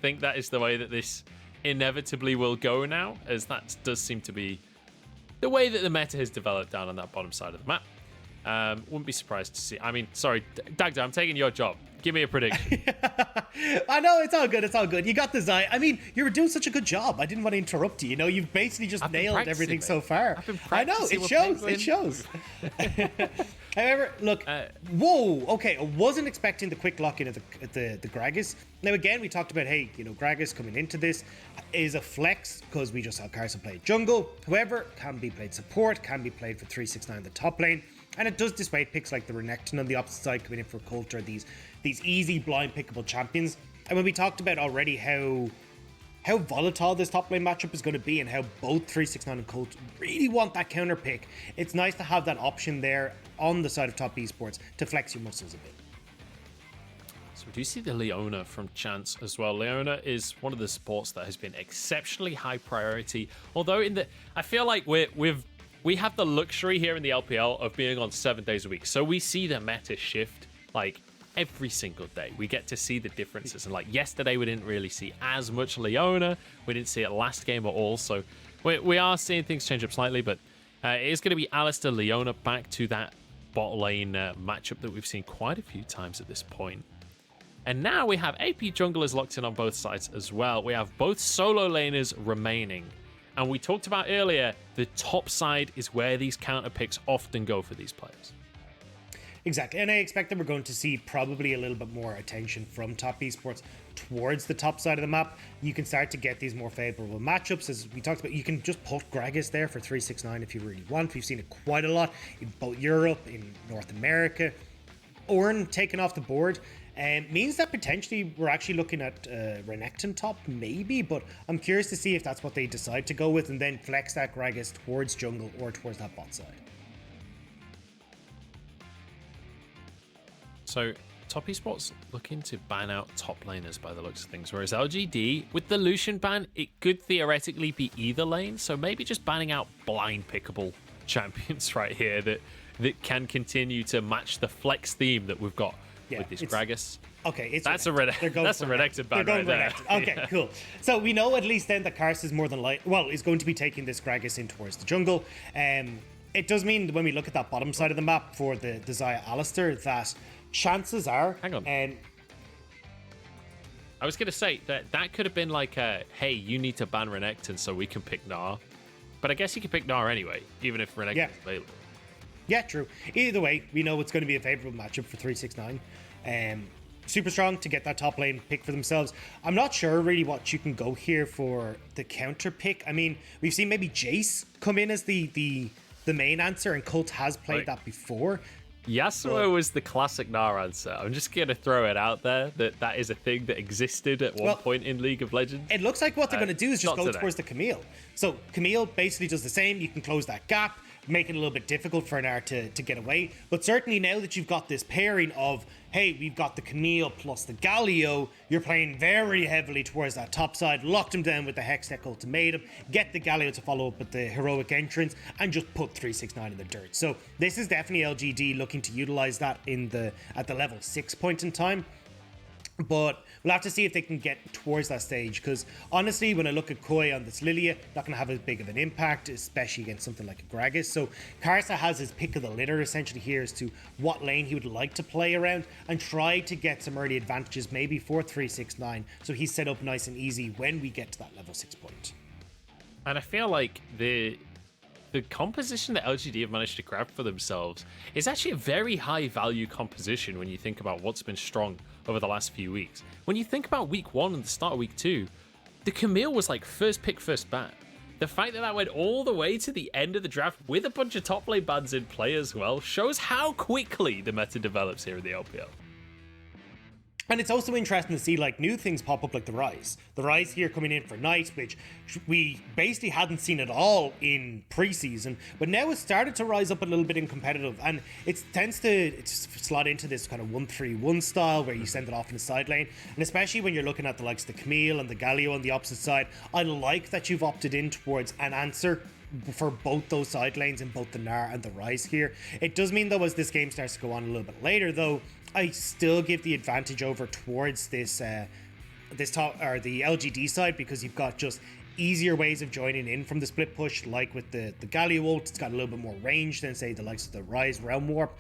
think that is the way that this inevitably will go now, as that does seem to be the way that the meta has developed down on that bottom side of the map. Wouldn't be surprised to see. I mean, sorry, Dagda, I'm taking your job. Give me a prediction. I know, it's all good. It's all good. You got the Xayah. I mean, you were doing such a good job. I didn't want to interrupt you. You know, you've basically just nailed everything so far. I've been I know, it shows. It shows. However, look, whoa, okay, I wasn't expecting the quick lock-in at the Gragas. Now, again, we talked about, hey, you know, Gragas coming into this is a flex because we just saw Karsa play jungle. However, can be played support, can be played for 369 in the top lane. And it does dissuade picks like the Renekton on the opposite side coming in for Coulter, these easy blind pickable champions. And when we talked about already how volatile this top lane matchup is going to be and how both 369 and Colt really want that counter pick, it's nice to have that option there on the side of top esports to flex your muscles a bit. So we do see the Leona from Chance as well. Leona is one of the supports that has been exceptionally high priority. Although I feel like we have the luxury here in the LPL of being on 7 days a week. So we see the meta shift like every single day. We get to see the differences. And like yesterday, we didn't really see as much Leona. We didn't see it last game at all. So we are seeing things change up slightly. But it is going to be Alistar, Leona back to that bot lane matchup that we've seen quite a few times at this point. And now we have AP junglers locked in on both sides as well. We have both solo laners remaining. And we talked about earlier, the top side is where these counter picks often go for these players. Exactly, and I expect that we're going to see probably a little bit more attention from top esports towards the top side of the map. You can start to get these more favorable matchups, as we talked about. You can just put Gragas there for 369 if you really want. We've seen it quite a lot in both Europe, in North America. Ornn taken off the board means that potentially we're actually looking at Renekton top, maybe, but I'm curious to see if that's what they decide to go with and then flex that Gragas towards jungle or towards that bot side. So top esports looking to ban out top laners by the looks of things, whereas LGD, with the Lucian ban, it could theoretically be either lane, so maybe just banning out blind pickable champions right here that can continue to match the flex theme that we've got with this Gragas. Okay, that's a Renekton ban right there. Okay, yeah. Cool. So we know at least then that Karsa is more than is going to be taking this Gragas in towards the jungle. It does mean when we look at that bottom side of the map for the Xayah Alistar that chances are... Hang on. I was going to say that could have been like hey, you need to ban Renekton so we can pick Gnar. But I guess you can pick Gnar anyway, even if Renekton's available. Yeah, true. Either way, we know it's going to be a favorable matchup for 369. Super strong to get that top lane pick for themselves. I'm not sure really what you can go here for the counter pick. I mean, we've seen maybe Jace come in as the main answer, and Colt has played that before. Yasuo was the classic Gnar answer. I'm just going to throw it out there that is a thing that existed at one point in League of Legends. It looks like what they're going to do is just go towards the Camille. So Camille basically does the same. You can close that gap, make it a little bit difficult for Gnar to get away. But certainly now that you've got this pairing of, hey, we've got the Camille plus the Galio, you're playing very heavily towards that top side, locked him down with the Hextech ultimatum, get the Galio to follow up with the heroic entrance, and just put 369 in the dirt. So this is definitely LGD looking to utilize that at the level 6 point in time. But we'll have to see if they can get towards that stage, because honestly, when I look at Koi on this Lillia, not going to have as big of an impact, especially against something like a Gragas. So Karsa has his pick of the litter essentially here as to what lane he would like to play around and try to get some early advantages, maybe for 369. So he's set up nice and easy when we get to that level 6 point. And I feel like the composition that LGD have managed to grab for themselves is actually a very high value composition when you think about what's been strong over the last few weeks. When you think about week 1 and the start of week 2, the Camille was like first pick, first bat. The fact that went all the way to the end of the draft with a bunch of top lane bans in play as well shows how quickly the meta develops here in the LPL. And it's also interesting to see like new things pop up like the Ryze. The Ryze here coming in for Knight, which we basically hadn't seen at all in preseason, but now it's started to rise up a little bit in competitive, and it tends to slot into this kind of 1-3-1 style where you send it off in the side lane. And especially when you're looking at the likes of the Camille and the Galio on the opposite side, I like that you've opted in towards an answer for both those side lanes in both the Gnar and the Ryze here. It does mean though, as this game starts to go on a little bit later though, I still give the advantage over towards this this top or the LGD side because you've got just easier ways of joining in from the split push, like with the Galio ult. It's got a little bit more range than say the likes of the Ryze Realm Warp,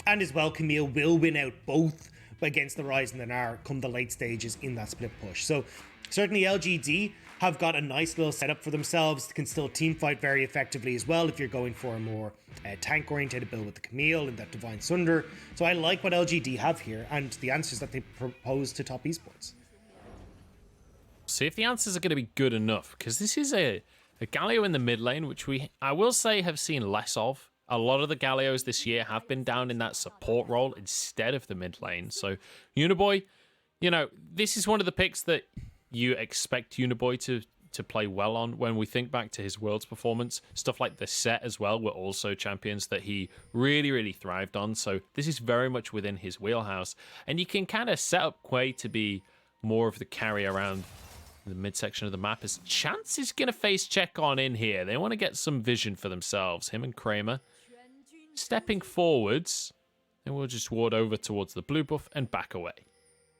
and as well Camille will win out both against the Ryze and the Gnar come the late stages in that split push. So certainly LGD have got a nice little setup for themselves, can still team fight very effectively as well if you're going for a more tank oriented build with the Camille and that Divine Sunder. So I like what LGD have here and the answers that they propose to top esports. See if the answers are going to be good enough, because this is a Galio in the mid lane, which I will say have seen less of. A lot of the Galios this year have been down in that support role instead of the mid lane. So Uniboy, you know, this is one of the picks that you expect Uniboy to play well on. When we think back to his Worlds performance, stuff like the set as well were also champions that he really thrived on. So this is very much within his wheelhouse. And you can kind of set up Quay to be more of the carry around the midsection of the map, as Chance is going to face check on in here. They want to get some vision for themselves. Him and Kramer stepping forwards, and we'll just ward over towards the blue buff and back away.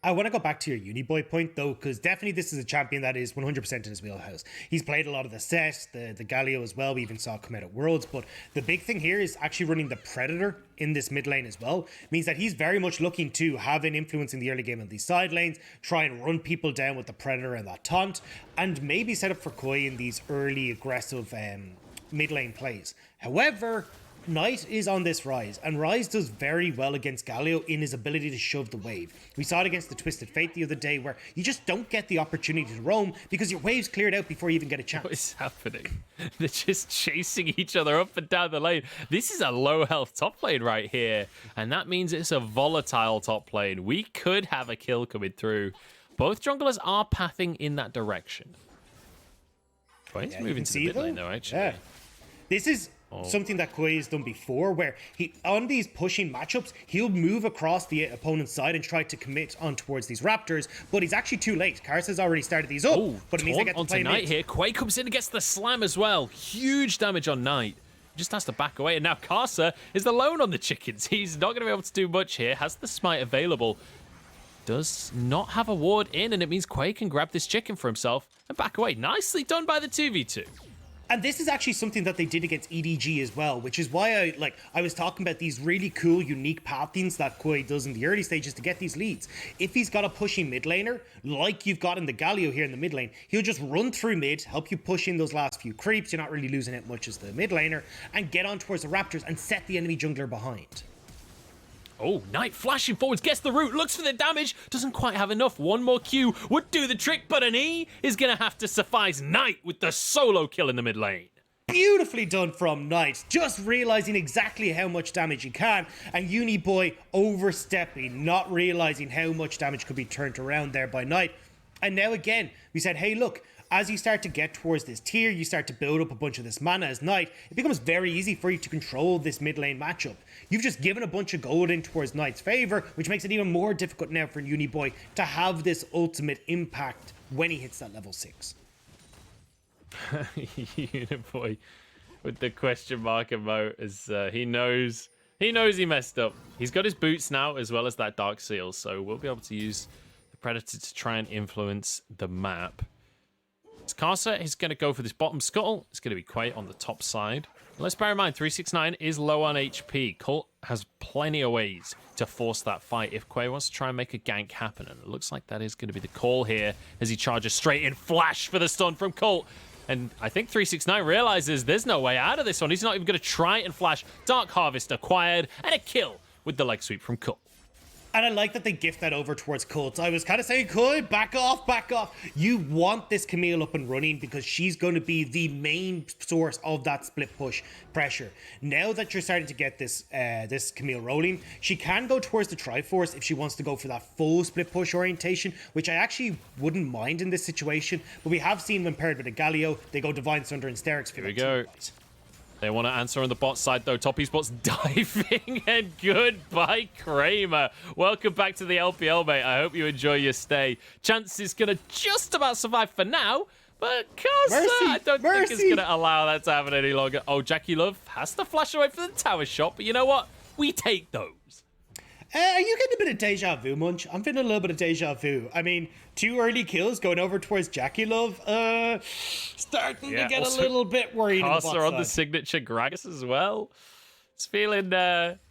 I want to go back to your Uniboy point, though, because definitely this is a champion that is 100% in his wheelhouse. He's played a lot of the set, the Galio as well. We even saw come out at Worlds. But the big thing here is actually running the Predator in this mid lane as well. It means that he's very much looking to have an influence in the early game on these side lanes, try and run people down with the Predator and that taunt, and maybe set up for Koi in these early aggressive mid lane plays. However, Knight is on this Ryze, and Ryze does very well against Galio in his ability to shove the wave. We saw it against the Twisted Fate the other day, where you just don't get the opportunity to roam because your wave's cleared out before you even get a chance. What is happening? They're just chasing each other up and down the lane. This is a low health top lane right here, and that means it's a volatile top lane. We could have a kill coming through. Both junglers are pathing in that direction. He's moving to the mid lane though, actually. Yeah. This is something that Koi has done before, where he, on these pushing matchups, he'll move across the opponent's side and try to commit on towards these Raptors, but he's actually too late. Karsa's already started these up, but it means they get to play Knight here. Koi comes in and gets the slam as well. Huge damage on Knight. Just has to back away, and now Karsa is alone on the chickens. He's not going to be able to do much here. Has the smite available. Does not have a ward in, and it means Quay can grab this chicken for himself and back away. Nicely done by the 2v2. And this is actually something that they did against EDG as well, which is why I was talking about these really cool, unique pathings that Koi does in the early stages to get these leads. If he's got a pushing mid laner, like you've got in the Galio here in the mid lane, he'll just run through mid, help you push in those last few creeps. You're not really losing it much as the mid laner, and get on towards the Raptors and set the enemy jungler behind. Oh, Knight flashing forwards, gets the root, looks for the damage, doesn't quite have enough. One more Q would do the trick, but an E is going to have to suffice. Knight with the solo kill in the mid lane. Beautifully done from Knight, just realizing exactly how much damage he can, and Uniboy overstepping, not realizing how much damage could be turned around there by Knight. And now again, we said, hey, look, as you start to get towards this tier, you start to build up a bunch of this mana as Knight, it becomes very easy for you to control this mid lane matchup. You've just given a bunch of gold in towards Knight's favor, which makes it even more difficult now for Uniboy to have this ultimate impact when he hits that level 6. Uniboy with the question mark emote as he knows he messed up. He's got his boots now as well as that Dark Seal, so we'll be able to use the Predator to try and influence the map. Karsa is going to go for this bottom scuttle. It's going to be Quay on the top side. Let's bear in mind, 369 is low on HP. Cult has plenty of ways to force that fight if Quay wants to try and make a gank happen. And it looks like that is going to be the call here as he charges straight in. Flash for the stun from Cult. And I think 369 realizes there's no way out of this one. He's not even going to try and flash. Dark Harvest acquired and a kill with the leg sweep from Cult. And I like that they gift that over towards Cult. I was kind of saying, Cult, back off, back off. You want this Camille up and running because she's going to be the main source of that split push pressure. Now that you're starting to get this this Camille rolling, she can go towards the Triforce if she wants to go for that full split push orientation, which I actually wouldn't mind in this situation. But we have seen when paired with a Galio, they go Divine Sunder and Sterix. Here we go. They want to answer on the bot side, though. Top Esports diving, and goodbye, Kramer. Welcome back to the LPL, mate. I hope you enjoy your stay. Chance is going to just about survive for now, but Karsa, I don't think is going to allow that to happen any longer. Oh, JackeyLove has to flash away for the tower shot, but you know what? We take those. Are you getting a bit of deja vu, Munch? I'm feeling a little bit of deja vu. I mean, 2 early kills going over towards JackeyLove. Starting to get a little bit worried. Karsa on the signature Gragas as well. It's feeling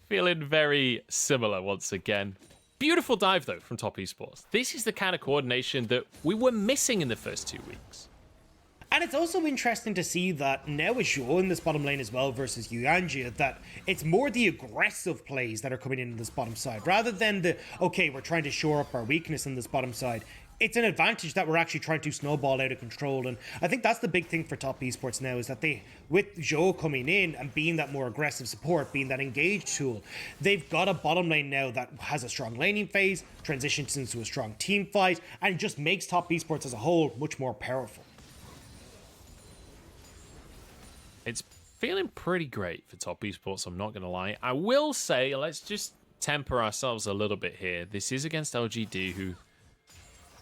very similar once again. Beautiful dive, though, from Top Esports. This is the kind of coordination that we were missing in the first 2 weeks. And it's also interesting to see that now with Zhuo in this bottom lane as well versus Yuanjia, that it's more the aggressive plays that are coming in this bottom side, rather than the, okay, we're trying to shore up our weakness in this bottom side. It's an advantage that we're actually trying to snowball out of control. And I think that's the big thing for Top Esports now, is that they, with Zhuo coming in and being that more aggressive support, being that engaged tool, they've got a bottom lane now that has a strong laning phase, transitions into a strong team fight, and just makes Top Esports as a whole much more powerful. It's feeling pretty great for Top Esports, I'm not going to lie. I will say, let's just temper ourselves a little bit here. This is against LGD, who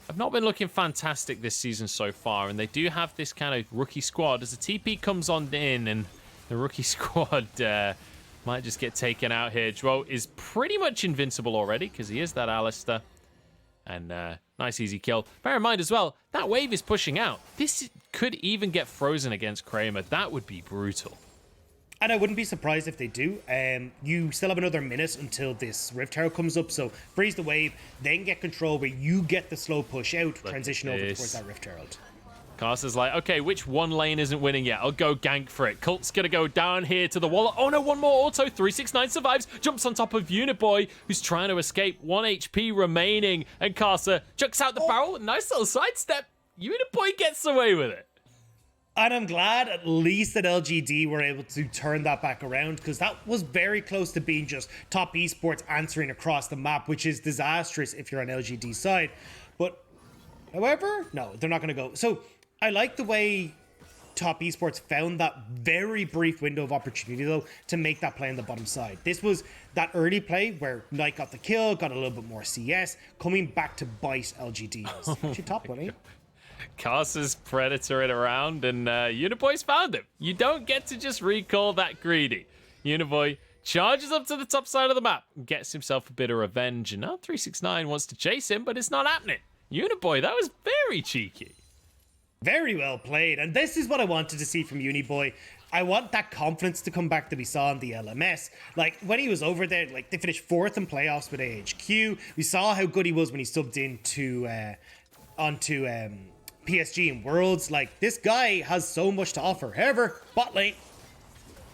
have not been looking fantastic this season so far, and they do have this kind of rookie squad. As the TP comes on in, and the rookie squad might just get taken out here. Zhuo is pretty much invincible already, because he is that Alistar. And nice easy kill. Bear in mind as well, that wave is pushing out. This could even get frozen against Kramer. That would be brutal. And I wouldn't be surprised if they do. You still have another minute until this Rift Tower comes up, so freeze the wave, then get control where you get the slow push out, transition over towards that Rift Herald. Karsa's like, okay, which one lane isn't winning yet? I'll go gank for it. Cult's gonna go down here to the wall. Oh no, one more auto. 369 survives, jumps on top of Uniboy, who's trying to escape. 1 HP remaining, and Karsa chucks out the barrel. Nice little sidestep. Uniboy gets away with it. And I'm glad at least that LGD were able to turn that back around, because that was very close to being just Top Esports answering across the map, which is disastrous if you're on LGD's side. But, however, no, they're not going to go. So, I like the way Top Esports found that very brief window of opportunity, though, to make that play on the bottom side. This was that early play where Knight got the kill, got a little bit more CS, coming back to bite LGD. Actually, top one, eh? Karsa's predatoring around, and Uniboy's found him. You don't get to just recall that greedy. Uniboy charges up to the top side of the map, gets himself a bit of revenge, and now 369 wants to chase him, but it's not happening. Uniboy, that was very cheeky. Very well played, and this is what I wanted to see from Uniboy. I want that confidence to come back that we saw in the LMS. Like, when he was over there, like, they finished 4th in playoffs with AHQ. We saw how good he was when he subbed into onto PSG in Worlds. Like, this guy has so much to offer. However, bot lane.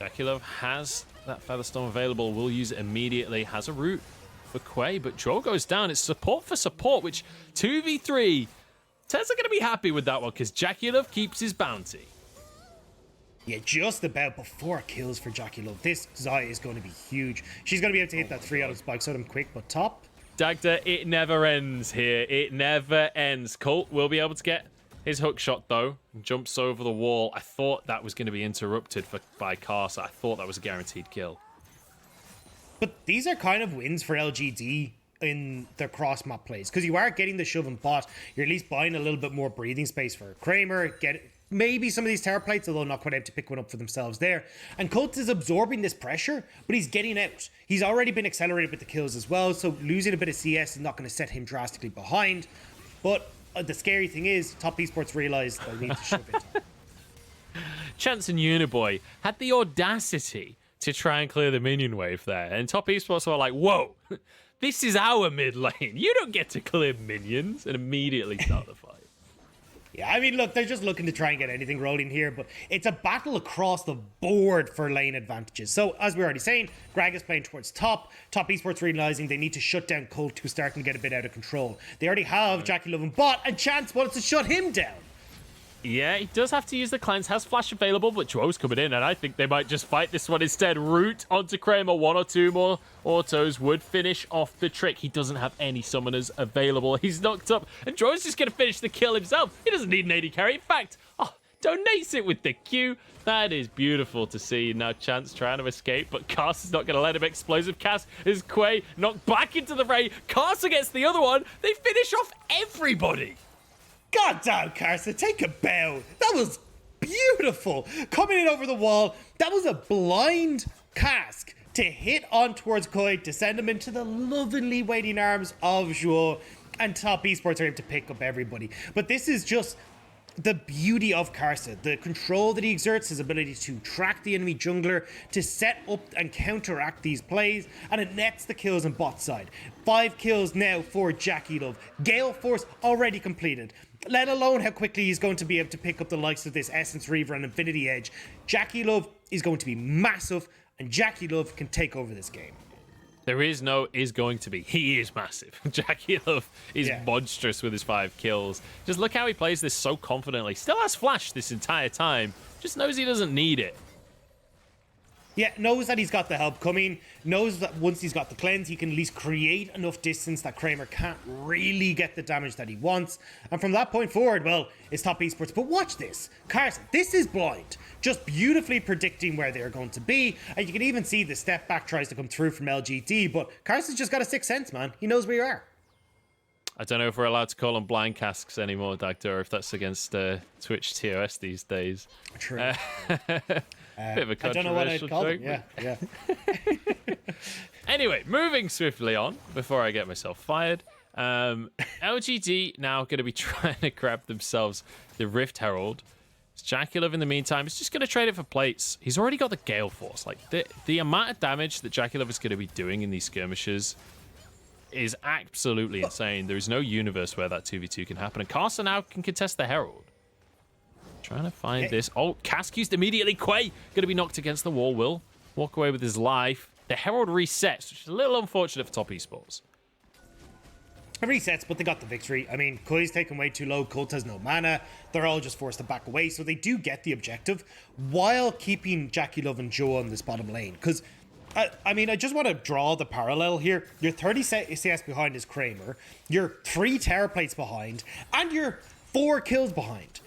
JackeyLove has that Featherstone available, will use it immediately, has a route for Quay, but Zhuo goes down. It's support for support, which 2v3... TES are going to be happy with that one, because JackeyLove keeps his bounty. Yeah, just about, but 4 kills for JackeyLove. This Xayah is going to be huge. She's going to be able to hit that 3 out of spikes on him quick, but top. Dagda, it never ends here. It never ends. Colt will be able to get his hook shot, though. Jumps over the wall. I thought that was going to be interrupted by Karsa. I thought that was a guaranteed kill. But these are kind of wins for LGD in their cross map plays, because you are getting the shove and bot. You're at least buying a little bit more breathing space for Kramer, get maybe some of these tower plates, although not quite able to pick one up for themselves there. And Colt is absorbing this pressure, but he's getting out. He's already been accelerated with the kills as well, so losing a bit of CS is not going to set him drastically behind. But the scary thing is, Top Esports realized they need to shove it. Chance and Uniboy had the audacity to try and clear the minion wave there, and Top Esports were like, whoa, this is our mid lane. You don't get to clear minions, and immediately start the fight. Yeah, I mean, look, they're just looking to try and get anything rolling here, but it's a battle across the board for lane advantages. So, as we were already saying, Gragas playing towards top. Top Esports realizing they need to shut down Colt, who's starting to get a bit out of control. They already have JackeyLove and bot, and Chance wants to shut him down. Yeah, he does have to use the cleanse, has flash available, but Zhuo's coming in, and I think they might just fight this one instead. Root onto Kramer, 1 or 2 more autos would finish off the trick. He doesn't have any summoners available. He's knocked up, and Zhuo's just going to finish the kill himself. He doesn't need an AD carry. In fact, donates it with the Q. That is beautiful to see. Now Chance trying to escape, but Karsa's not going to let him. Explosive cast is Quay knocked back into the fray. Karsa gets the other one. They finish off everybody. God damn, Karsa, take a bow. That was beautiful. Coming in over the wall. That was a blind cask to hit on towards Koi, to send him into the lovingly waiting arms of Zhuo, and top esports are able to pick up everybody. But this is just the beauty of Karsa, the control that he exerts, his ability to track the enemy jungler, to set up and counteract these plays, and it nets the kills on bot side. 5 kills now for JackeyLove. Gale Force already completed. Let alone how quickly he's going to be able to pick up the likes of this Essence Reaver and Infinity Edge. JackeyLove is going to be massive, and JackeyLove can take over this game. There is no is going to be. He is massive. JackeyLove is monstrous with his 5 kills. Just look how he plays this so confidently. Still has flash this entire time. Just knows he doesn't need it. Yeah, knows that he's got the help coming. Knows that once he's got the cleanse, he can at least create enough distance that Kramer can't really get the damage that he wants. And from that point forward, well, it's top esports. But watch this. Karsa, this is blind. Just beautifully predicting where they're going to be. And you can even see the step back tries to come through from LGD. But Karsa's just got a 6th sense, man. He knows where you are. I don't know if we're allowed to call them blind casks anymore, Dagda, or if that's against Twitch TOS these days. True. Bit of a controversial I don't know what I'd call joke. them. Yeah. Anyway, moving swiftly on before I get myself fired. LGD now going to be trying to grab themselves the Rift Herald. JackeyLove in the meantime is just going to trade it for plates. He's already got the Gale Force. Like the amount of damage that JackeyLove is going to be doing in these skirmishes is absolutely insane. There is no universe where that 2v2 can happen. And Karsa now can contest the Herald. Trying to find this. Oh, Cask used immediately. Quay going to be knocked against the wall. Will walk away with his life. The Herald resets, which is a little unfortunate for top esports. It resets, but they got the victory. I mean, Koi's taken way too low. Cult has no mana. They're all just forced to back away. So they do get the objective while keeping JackeyLove and Zhuo on this bottom lane. Because, I mean, I just want to draw the parallel here. You're 30 CS behind is Kramer. You're 3 tower plates behind. And you're 4 kills behind.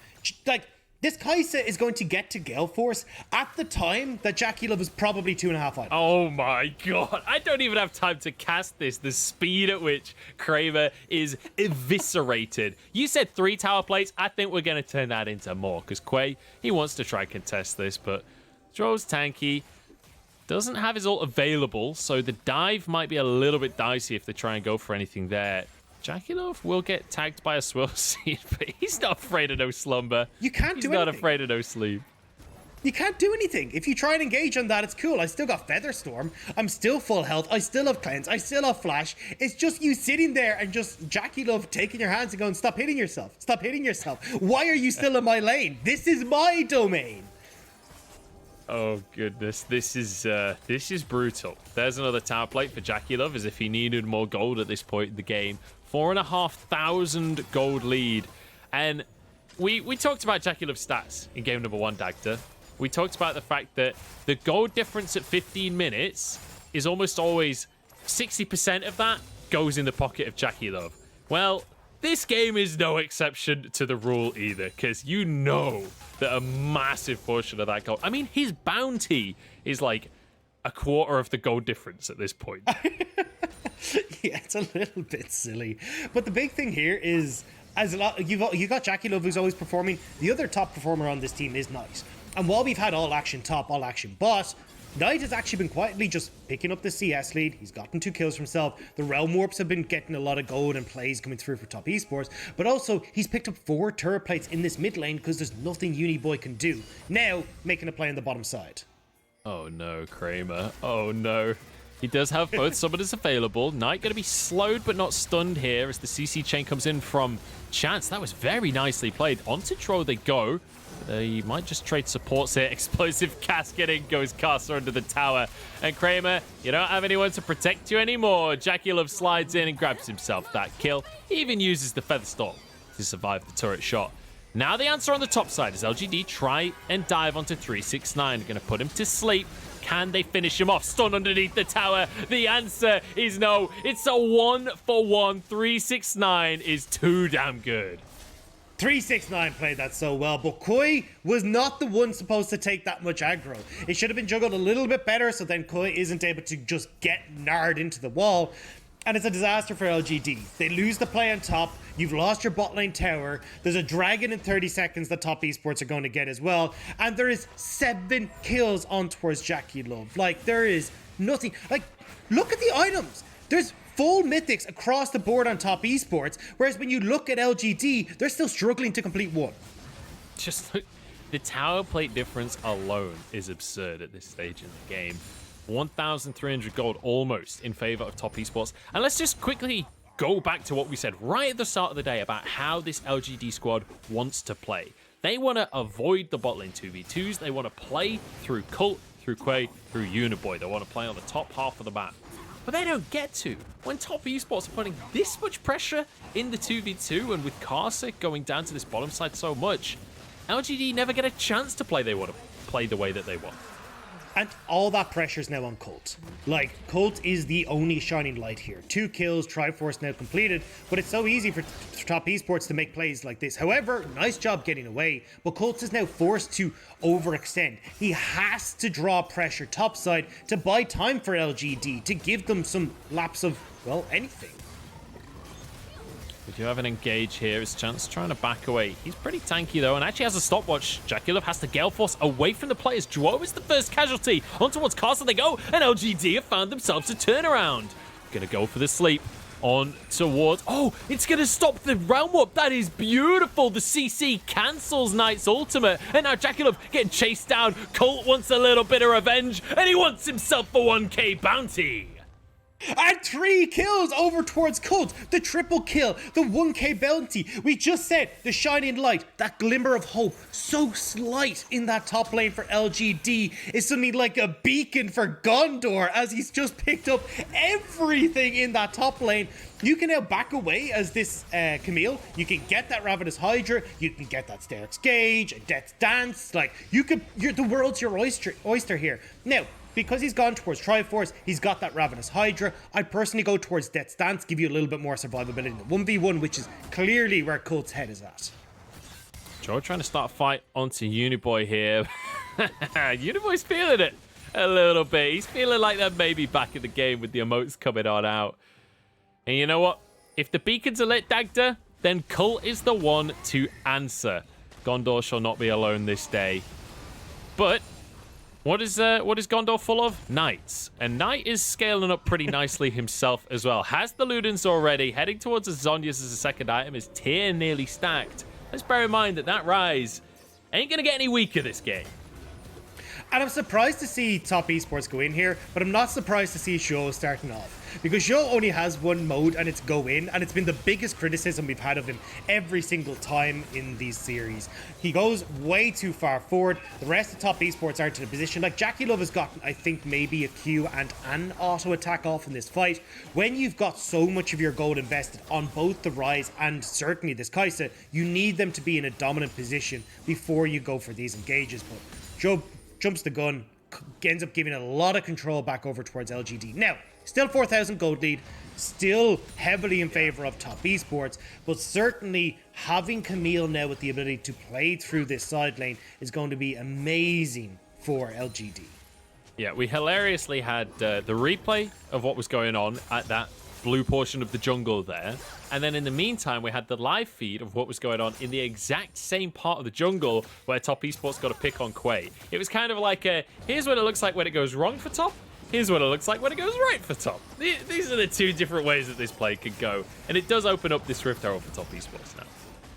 Like, this Kaisa is going to get to Gale Force at the time that JackeyLove is probably 2.5 items. Oh my god. I don't even have time to cast this. The speed at which Kramer is eviscerated. You said 3 tower plates. I think we're going to turn that into more. Because Quay, he wants to try and contest this. But Zhuo's tanky. Doesn't have his ult available. So the dive might be a little bit dicey if they try and go for anything there. JackeyLove will get tagged by a swirl seed, but he's not afraid of no slumber. You can't do anything. He's not afraid of no sleep. You can't do anything. If you try and engage on that, it's cool. I still got Featherstorm. I'm still full health. I still have cleanse. I still have flash. It's just you sitting there and just JackeyLove taking your hands and going, stop hitting yourself. Stop hitting yourself. Why are you still in my lane? This is my domain. Oh goodness, this is brutal. There's another tower plate for JackeyLove, as if he needed more gold at this point in the game. 4,500 gold lead, and we talked about JackeyLove's stats in game number 1, Dagda. We talked about the fact that the gold difference at 15 minutes is almost always 60% of that goes in the pocket of JackeyLove. Well, this game is no exception to the rule either, because you know that a massive portion of that gold... I mean, his bounty is like a quarter of the gold difference at this point. Yeah, it's a little bit silly. But the big thing here is, you got JackeyLove, who's always performing. The other top performer on this team is Knight. And while we've had all action top, all action bot, Knight has actually been quietly just picking up the CS lead. He's gotten 2 kills for himself. The Realm Warps have been getting a lot of gold and plays coming through for top esports. But also, he's picked up 4 turret plates in this mid lane because there's nothing Uniboy can do. Now, making a play on the bottom side. Oh no, Kramer. Oh no. He does have both summoners available. Knight going to be slowed but not stunned here as the CC chain comes in from Chance. That was very nicely played. Onto Tro they go. They might just trade supports here. Explosive cascading goes Karsa under the tower. And Kramer, you don't have anyone to protect you anymore. JackeyLove slides in and grabs himself that kill. He even uses the Featherstorm to survive the turret shot. Now the answer on the top side is LGD try and dive onto 369. Going to put him to sleep. Can they finish him off? Stun underneath the tower. The answer is no. It's a 1-for-1. 369 is too damn good. 369 played that so well, but Koi was not the one supposed to take that much aggro. It should have been juggled a little bit better so then Koi isn't able to just get Gnarred into the wall. And it's a disaster for LGD. They lose the play on top. You've lost your bot lane tower. There's a dragon in 30 seconds that top esports are going to get as well. And there is 7 kills on towards JackeyLove. Like, there is nothing. Like, look at the items. There's full mythics across the board on top esports, whereas when you look at LGD, they're still struggling to complete one. Just look, the tower plate difference alone is absurd at this stage in the game. 1,300 gold almost in favor of top esports. And let's just quickly go back to what we said right at the start of the day about how this LGD squad wants to play. They want to avoid the bot lane 2v2s. They want to play through Cult, through Quay, through Uniboy. They want to play on the top half of the map. But they don't get to. When top esports are putting this much pressure in the 2v2 and with karsa going down to this bottom side so much, LGD never get a chance to play the way that they want. And all that pressure is now on Cult. Like, Cult is the only shining light here. 2 kills, Triforce now completed, but it's so easy for top esports to make plays like this. However, nice job getting away, but Cult is now forced to overextend. He has to draw pressure topside to buy time for LGD, to give them some laps of, well, anything. We do have an engage here. His chance trying to back away. He's pretty tanky though, and actually has a stopwatch. JackeyLove has to Gale Force away from the players. Zhuo is the first casualty. On towards karsa they go, and LGD have found themselves a turnaround. Gonna go for the sleep. On towards... Oh, it's gonna stop the round warp. That is beautiful. The CC cancels Knight's ultimate, and now JackeyLove getting chased down. Colt wants a little bit of revenge, and he wants himself a 1k bounty. And 3 kills over towards Cult. The triple kill, the 1k bounty. We just said the shining light, that glimmer of hope, so slight in that top lane for LGD, is something like a beacon for Gondor, as he's just picked up everything in that top lane. You can now back away as this Camille. You can get that Ravenous Hydra. You can get that Stealth Gauge, a Death's Dance. Like, the world's your oyster here. Now, because he's gone towards Triforce, he's got that Ravenous Hydra. I'd personally go towards Death's Dance, give you a little bit more survivability in the 1v1, which is clearly where Cult's head is at. Zhuo trying to start a fight onto Uniboy here. Uniboy's feeling it a little bit. He's feeling like they're maybe back in the game with the emotes coming on out. And you know what? If the beacons are lit, Dagda, then Cult is the one to answer. Gondor shall not be alone this day. But what is Gondor full of? Knights. And Knight is scaling up pretty nicely himself as well. Has the Ludens already. Heading towards the Zhonya's as a second item. His tier nearly stacked. Let's bear in mind that Ryze ain't going to get any weaker this game. And I'm surprised to see top esports go in here, but I'm not surprised to see Zhuo starting off. Because Zhuo only has one mode, and it's go in, and it's been the biggest criticism we've had of him every single time in these series. He goes way too far forward. The rest of top esports aren't in a position. Like, JackeyLove has gotten, I think, maybe a Q and an auto attack off in this fight. When you've got so much of your gold invested on both the Ryze and certainly this Kaisa, you need them to be in a dominant position before you go for these engages. But Zhuo jumps the gun, ends up giving a lot of control back over towards LGD. Now, still 4,000 gold lead, still heavily in favor of top esports, but certainly having Camille now with the ability to play through this side lane is going to be amazing for LGD. Yeah, we hilariously had the replay of what was going on at that blue portion of the jungle there. And then in the meantime, we had the live feed of what was going on in the exact same part of the jungle where top esports got a pick on Quay. It was kind of like here's what it looks like when it goes wrong for top. Here's what it looks like when it goes right for top. These are the two different ways that this play could go. And it does open up this Rift Herald for top esports now.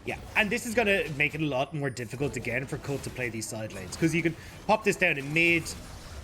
Yeah, and this is going to make it a lot more difficult again for Cult to play these side lanes. Because you can pop this down in mid,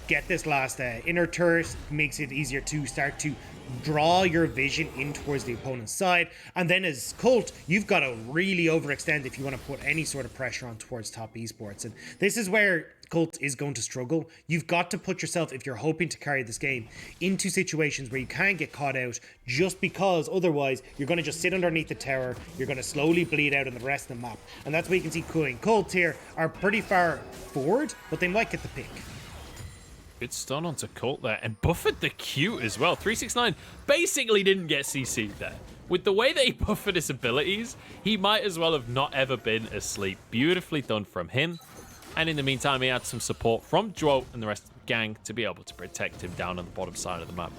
get this last inner turret, makes it easier to start to draw your vision in towards the opponent's side. And then as Cult, you've got to really overextend if you want to put any sort of pressure on towards top esports. And this is where Cult is going to struggle. You've got to put yourself, if you're hoping to carry this game, into situations where you can get caught out, just because otherwise you're going to just sit underneath the tower, you're going to slowly bleed out on the rest of the map. And that's why you can see Quay and Cult here are pretty far forward, but they might get the pick. Good stun onto Cult there, and buffered the Q as well. 369 basically didn't get CC'd there. With the way that he buffered his abilities, he might as well have not ever been asleep. Beautifully done from him. And in the meantime, he had some support from Zhuo and the rest of the gang to be able to protect him down on the bottom side of the map.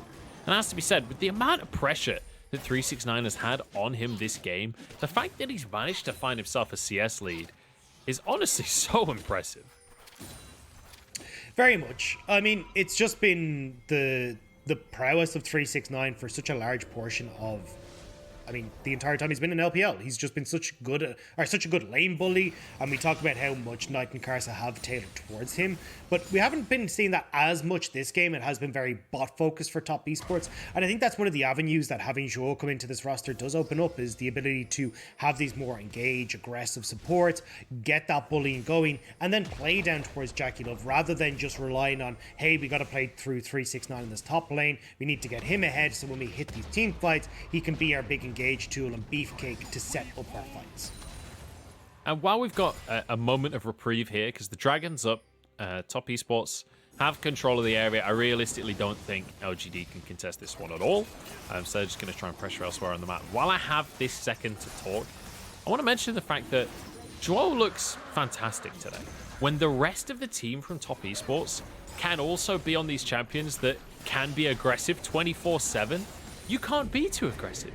And as to be said, with the amount of pressure that 369 has had on him this game, the fact that he's managed to find himself a CS lead is honestly so impressive. Very much. I mean, it's just been the prowess of 369 for such a large portion of, I mean, the entire time he's been in LPL. He's just been such a good lane bully, and we talk about how much Knight and Karsa have tailored towards him, but we haven't been seeing that as much this game. It has been very bot focused for top esports, and I think that's one of the avenues that having Zhuo come into this roster does open up, is the ability to have these more engaged, aggressive supports, get that bullying going, and then play down towards JackeyLove, rather than just relying on, hey, we got to play through 369 in this top lane, we need to get him ahead so when we hit these team fights, he can be our big engage tool and beefcake to set up our fights. And while we've got a moment of reprieve here, because the Dragon's up, top esports have control of the area, I realistically don't think LGD can contest this one at all. So they're just going to try and pressure elsewhere on the map. While I have this second to talk, I want to mention the fact that Zhuo looks fantastic today. When the rest of the team from top esports can also be on these champions that can be aggressive 24/7, you can't be too aggressive.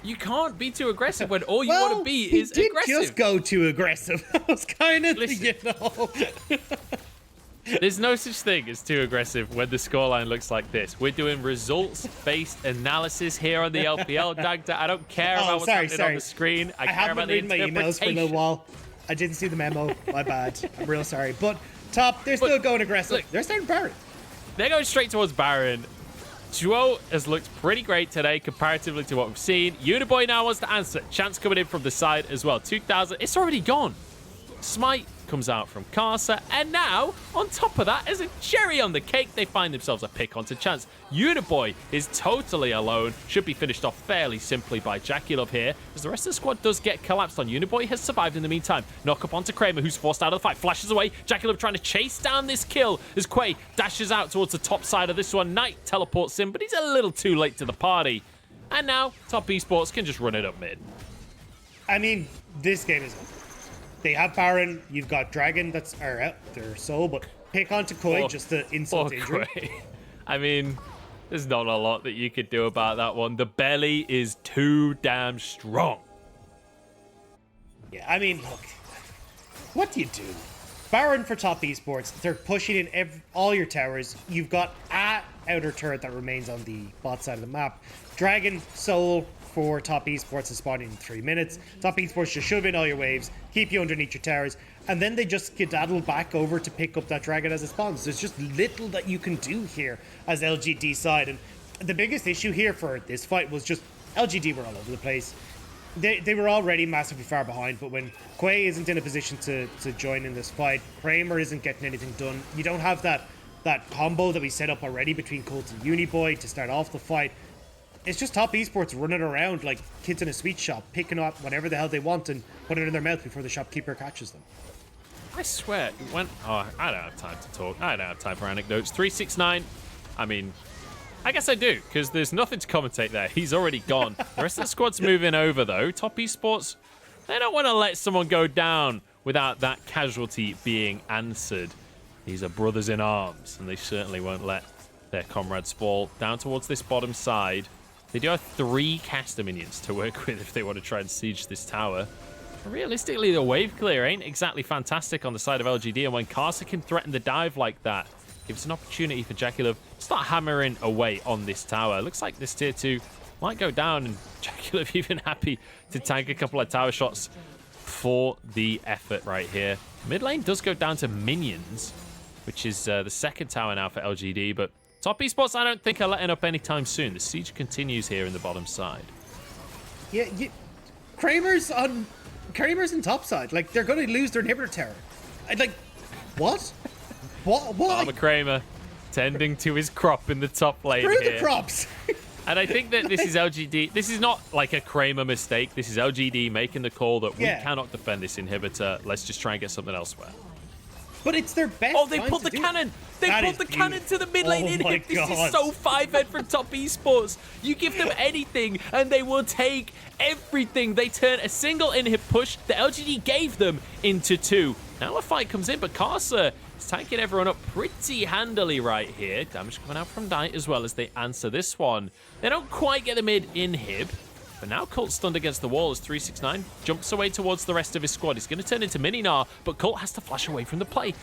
You can't be too aggressive when all you want to be is aggressive. Just go too aggressive. That was kind of, you know. There's no such thing as too aggressive when the scoreline looks like this. We're doing results-based analysis here on the LPL. Dagda, I don't care about what's happening on the screen. I care about the interpretation. My emails for a little while. I didn't see the memo. My bad. I'm real sorry. But top, they're still going aggressive. Look, they're starting Baron. They're going straight towards Baron. Zhuo has looked pretty great today comparatively to what we've seen. Uniboy now wants to answer. Chance coming in from the side as well. 2,000. It's already gone. Smite comes out from Karsa, and now on top of that, as a cherry on the cake, they find themselves a pick onto Chance. Uniboy is totally alone, should be finished off fairly simply by JackeyLove here, as the rest of the squad does get collapsed on. Uniboy has survived in the meantime. Knock up onto Kramer, who's forced out of the fight, flashes away. JackeyLove trying to chase down this kill as Quay dashes out towards the top side of this one. Knight teleports in, but he's a little too late to the party. And now top esports can just run it up mid. I mean, this game is over. They have Baron, you've got Dragon that's out their soul, but pick onto Koi just to insult injury. I mean, there's not a lot that you could do about that one. The belly is too damn strong. Yeah, I mean, look, what do you do? Baron for top esports, they're pushing in all your towers. You've got a outer turret that remains on the bot side of the map. Dragon, soul, for top esports is spawning in 3 minutes. Top esports just shove in all your waves, keep you underneath your towers, and then they just skedaddle back over to pick up that dragon as it spawns. There's just little that you can do here as LGD side, and the biggest issue here for this fight was just LGD were all over the place. They were already massively far behind, but when Quay isn't in a position to join in this fight, Kramer isn't getting anything done. You don't have that combo that we set up already between Colt and Uniboy to start off the fight. It's just top esports running around like kids in a sweet shop, picking up whatever the hell they want and putting it in their mouth before the shopkeeper catches them. I swear, I don't have time to talk. I don't have time for anecdotes. 369, I mean, I guess I do, because there's nothing to commentate there. He's already gone. The rest of the squad's moving over, though. Top esports, they don't want to let someone go down without that casualty being answered. These are brothers in arms, and they certainly won't let their comrades fall. Down towards this bottom side. They do have 3 caster minions to work with if they want to try and siege this tower. Realistically, the wave clear ain't exactly fantastic on the side of LGD, and when Karsa can threaten the dive like that, gives an opportunity for JackeyLove to start hammering away on this tower. Looks like this tier 2 might go down, and JackeyLove even happy to tank a couple of tower shots for the effort right here. Mid lane does go down to minions, which is the second tower now for LGD, but top esports, I don't think are letting up anytime soon. The siege continues here in the bottom side. Yeah, Kramer's in top side. Like, they're going to lose their inhibitor tower. Like, what? What? Farmer Kramer tending to his crop in the top lane Screw here. the crops. And I think that this is LGD. This is not like a Kramer mistake. This is LGD making the call that we cannot defend this inhibitor. Let's just try and get something elsewhere. But it's their best. Oh, they pulled the cannon. They pulled the cannon to the mid lane inhib. This is so 5-head from top esports. You give them anything and they will take everything. They turn a single inhib push that LGD gave them into 2. Now a fight comes in, but Karsa is tanking everyone up pretty handily right here. Damage coming out from Knight as well as they answer this one. They don't quite get the mid inhib. But now Colt's stunned against the wall as 369 jumps away towards the rest of his squad. He's going to turn into Mini Gnar, but Colt has to flash away from the play.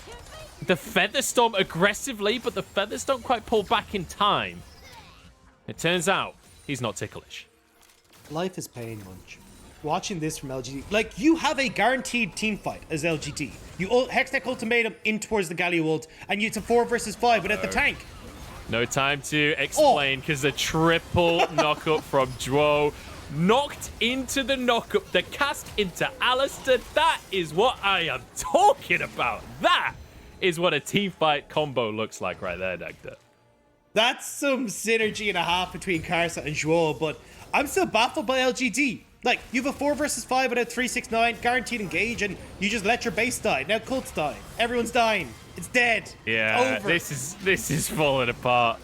the Featherstorm aggressively, but the feathers don't quite pull back in time. It turns out he's not ticklish. Life is pain, Munch. Watching this from LGD, like, you have a guaranteed team fight as LGD. You Hextech ultimatum in towards the Galio ult, and it's a 4 versus 5 without the tank. No time to explain, because the triple knockup from Zhuo knocked into the knockup, the cast into Alistar. That is what I am talking about. That is what a team fight combo looks like right there, Dagda. That's some synergy and a half between Karsa and Zhuo, but I'm still baffled by LGD. Like, you have a 4 versus 5 without 369, guaranteed engage, and you just let your base die. Now Cult's dying. Everyone's dying. It's dead. Yeah, Over. This is falling apart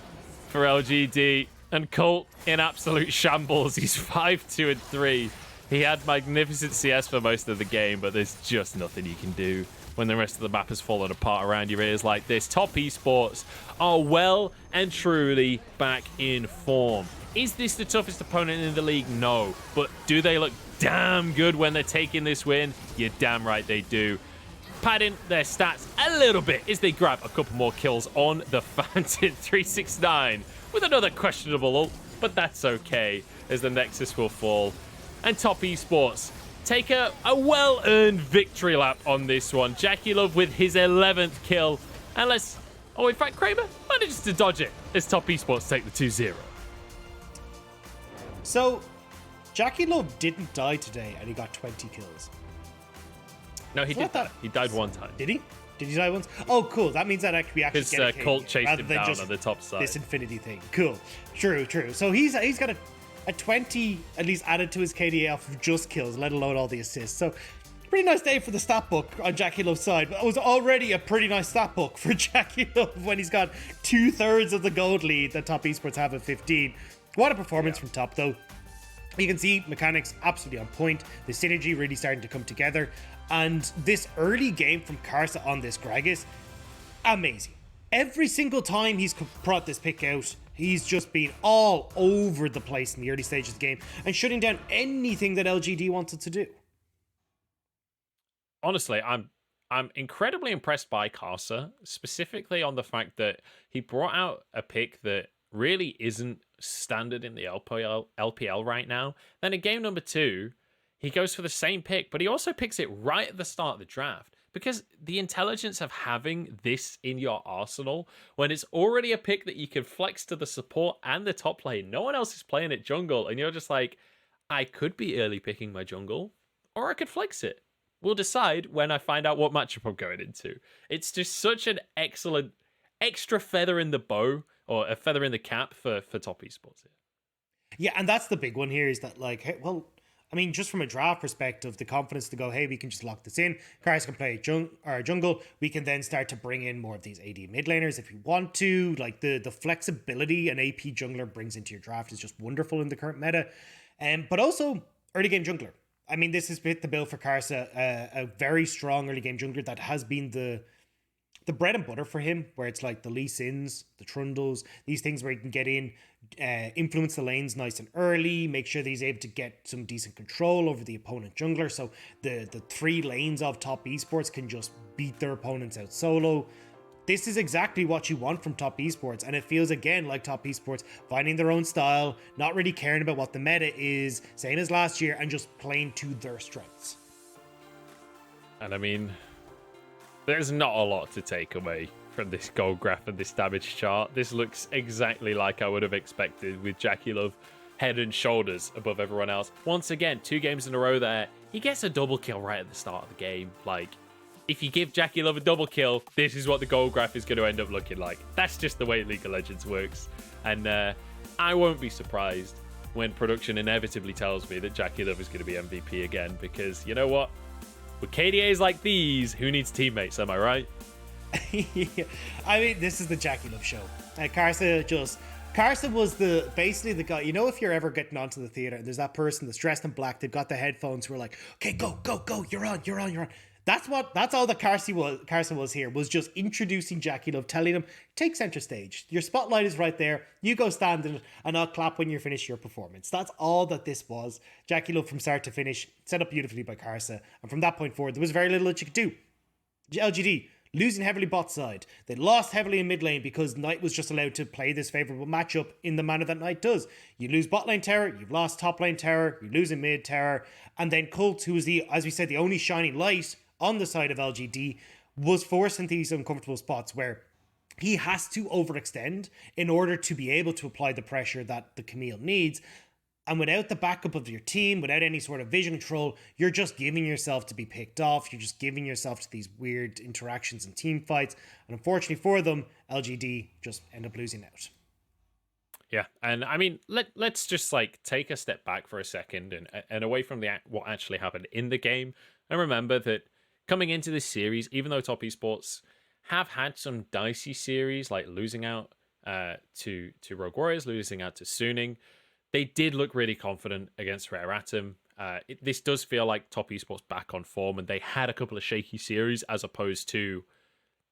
for LGD. And Colt in absolute shambles. He's 5-2 and 3. He had magnificent CS for most of the game, but there's just nothing you can do when the rest of the map has fallen apart around your ears like this. Top Esports are well and truly back in form. Is this the toughest opponent in the league? No. But do they look damn good when they're taking this win? You're damn right they do. Padding their stats a little bit as they grab a couple more kills on the Phantom 369 with another questionable ult, but that's okay as the Nexus will fall. And Top Esports take a well-earned victory lap on this one. JackeyLove with his 11th kill. And let's... Oh, in fact, Kramer manages to dodge it as Top Esports take the 2-0. So, JackeyLove didn't die today, and he got 20 kills. No, he did. He died one time. Did he? Did he die once? Oh, cool. That means that we actually get a Colt chased him down on the top side. This infinity thing. Cool. True. So he's got a 20 at least added to his KDA off of just kills, let alone all the assists. So pretty nice day for the stat book on JackeyLove's side. But it was already a pretty nice stat book for JackeyLove when he's got 2/3 of the gold lead that Top Esports have at 15. What a performance from Top, though. You can see mechanics absolutely on point. The synergy really starting to come together. And this early game from Karsa on this Gragas, amazing. Every single time he's brought this pick out, he's just been all over the place in the early stages of the game and shutting down anything that LGD wanted to do. Honestly, I'm incredibly impressed by Karsa, specifically on the fact that he brought out a pick that really isn't standard in the LPL right now. Then in game number 2, he goes for the same pick, but he also picks it right at the start of the draft. Because the intelligence of having this in your arsenal, when it's already a pick that you can flex to the support and the top lane, no one else is playing it jungle, and you're just like, I could be early picking my jungle, or I could flex it. We'll decide when I find out what matchup I'm going into. It's just such an excellent extra feather in the bow, or a feather in the cap for Top Esports here. Yeah, and that's the big one here is that, like, hey, well, I mean, just from a draft perspective, the confidence to go, hey, we can just lock this in. Karsa can play jungle. We can then start to bring in more of these AD mid laners if we want to. Like, the flexibility an AP jungler brings into your draft is just wonderful in the current meta. But also, early game jungler. I mean, this has fit the bill for Karsa, a very strong early game jungler that has been the bread and butter for him, where it's like the Lee Sins, the Trundles, these things where he can get in, influence the lanes nice and early, make sure that he's able to get some decent control over the opponent jungler, so the 3 lanes of Top Esports can just beat their opponents out solo. This is exactly what you want from Top Esports, and it feels again like Top Esports finding their own style, not really caring about what the meta is, same as last year, and just playing to their strengths. And I mean, there's not a lot to take away from this gold graph and this damage chart. This looks exactly like I would have expected, with JackeyLove head and shoulders above everyone else. Once again, 2 games in a row there. He gets a double kill right at the start of the game. Like, if you give JackeyLove a double kill, this is what the gold graph is going to end up looking like. That's just the way League of Legends works. And I won't be surprised when production inevitably tells me that JackeyLove is going to be MVP again, because you know what? With KDAs like these, who needs teammates, am I right? Yeah. I mean, this is the JackeyLove show. Karsa was basically the guy, you know, if you're ever getting onto the theater and there's that person that's dressed in black, they've got the headphones who are like, okay, go, you're on. That's all that Karsa was here, was just introducing JackeyLove, telling him, take center stage. Your spotlight is right there. You go stand in it, and I'll clap when you finish your performance. That's all that this was. JackeyLove from start to finish, set up beautifully by Karsa. And from that point forward, there was very little that you could do. LGD losing heavily bot side. They lost heavily in mid lane because Knight was just allowed to play this favorable matchup in the manner that Knight does. You lose bot lane tower, you've lost top lane tower, you lose in mid tower, and then Cult, who was as we said, the only shining light on the side of LGD, was forced into these uncomfortable spots where he has to overextend in order to be able to apply the pressure that the Camille needs. And without the backup of your team, without any sort of vision control, you're just giving yourself to be picked off. You're just giving yourself to these weird interactions and team fights. And unfortunately for them, LGD just end up losing out. Yeah, and I mean, let's just take a step back for a second and away from what actually happened in the game, and remember that coming into this series, even though Top Esports have had some dicey series, like losing out to Rogue Warriors, losing out to Suning, they did look really confident against Rare Atom. This does feel like Top Esports back on form, and they had a couple of shaky series as opposed to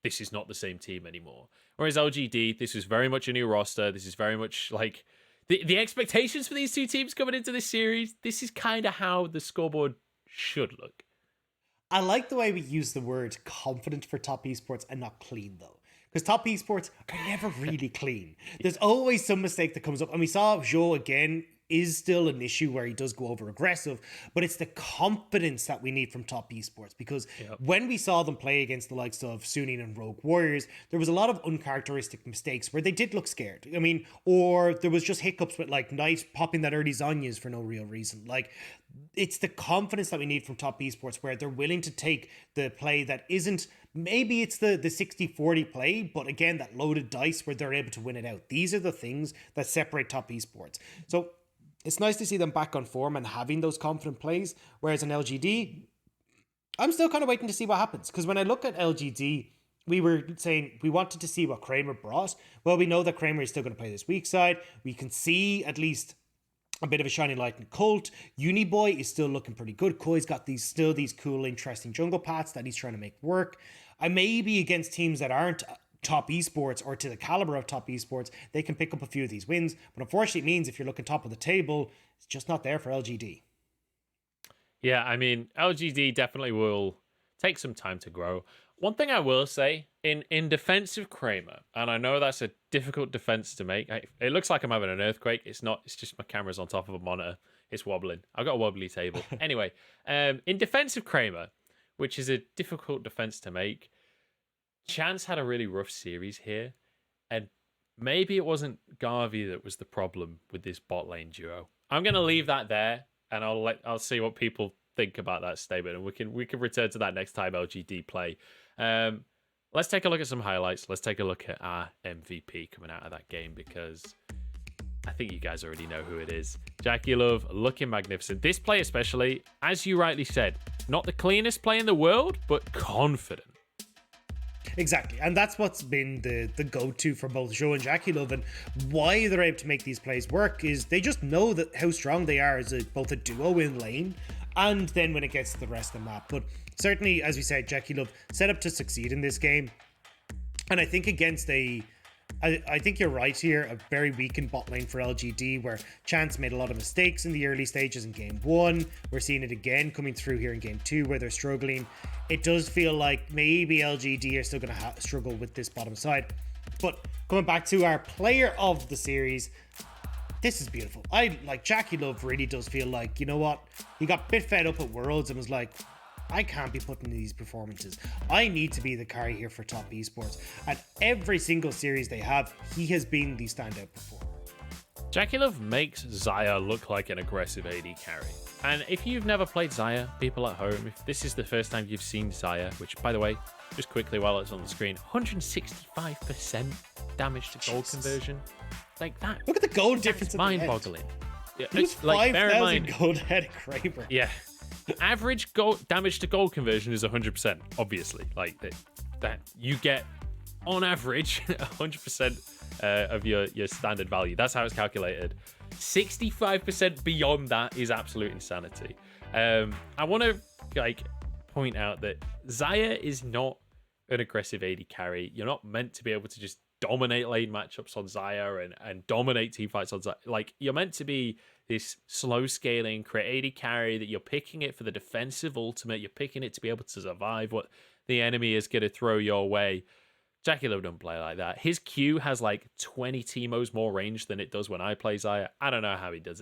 this is not the same team anymore. Whereas LGD, this was very much a new roster. This is very much like the expectations for these two teams coming into this series. This is kind of how the scoreboard should look. I like the way we use the word confident for Top Esports and not clean, though. Because Top Esports are never really clean. There's always some mistake that comes up. And we saw Zhuo again is still an issue where he does go over aggressive, but it's the confidence that we need from Top Esports, because when we saw them play against the likes of Suning and Rogue Warriors, there was a lot of uncharacteristic mistakes where they did look scared. I mean, or there was just hiccups with like Knight popping that early Zhonya's for no real reason. Like, it's the confidence that we need from Top Esports where they're willing to take the play that isn't, maybe it's the 60-40 play, but again, that loaded dice where they're able to win it out. These are the things that separate Top Esports. So it's nice to see them back on form and having those confident plays, whereas in LGD, I'm still kind of waiting to see what happens. Because when I look at LGD, we were saying we wanted to see what Kramer brought. Well, we know that Kramer is still going to play this weak side. We can see at least a bit of a shining light in Cult. Uniboy is still looking pretty good. Koi's got these cool, interesting jungle paths that he's trying to make work. I may be against teams that aren't Top Esports or to the caliber of Top Esports, they can pick up a few of these wins. But unfortunately, it means if you're looking top of the table, it's just not there for LGD. Yeah, I mean, LGD definitely will take some time to grow. One thing I will say, in defense of Kramer, and I know that's a difficult defense to make. It looks like I'm having an earthquake. It's not. It's just my camera's on top of a monitor. It's wobbling. I've got a wobbly table. Anyway, in defense of Kramer, which is a difficult defense to make, Chance had a really rough series here, and maybe it wasn't Garvey that was the problem with this bot lane duo. I'm going to leave that there, and I'll see what people think about that statement, and we can return to that next time LGD play. Let's take a look at some highlights. Let's take a look at our MVP coming out of that game, because I think you guys already know who it is. JackeyLove looking magnificent. This play especially, as you rightly said, not the cleanest play in the world, but confident. Exactly, and that's what's been the go-to for both Zhuo and JackeyLove, and why they're able to make these plays work is they just know that how strong they are as both a duo in lane, and then when it gets to the rest of the map. But certainly, as we said, JackeyLove set up to succeed in this game, and I think against I think you're right here, a very weakened bot lane for LGD, where Chance made a lot of mistakes in the early stages in game 1. We're seeing it again coming through here in game 2, where they're struggling. It does feel like maybe LGD are still going to struggle with this bottom side. But coming back to our player of the series, this is beautiful. JackeyLove really does feel like, you know what, he got a bit fed up at Worlds and was like, I can't be putting in these performances. I need to be the carry here for Top Esports. At every single series they have, he has been the standout performer. JackeyLove makes Xayah look like an aggressive AD carry. And if you've never played Xayah, people at home, if this is the first time you've seen Xayah, which, by the way, just quickly while it's on the screen, 165% damage to gold conversion. Like that. Look at the gold difference. Mind-boggling. Yeah, it's 5,000 gold head Kramer. Yeah. Average gold damage to gold conversion is 100%, obviously. Like that you get on average 100% of your standard value. That's how it's calculated. 65% beyond that is absolute insanity. I want to point out that Xayah is not an aggressive AD carry. You're not meant to be able to just dominate lane matchups on Xayah and dominate teamfights on Xayah. Like, you're meant to be this slow scaling, create AD carry, that you're picking it for the defensive ultimate. You're picking it to be able to survive. What the enemy is going to throw your way. JackeyLove don't play like that. His Q has like 20 Teemos more range than it does when I play Xayah. I don't know how he does it.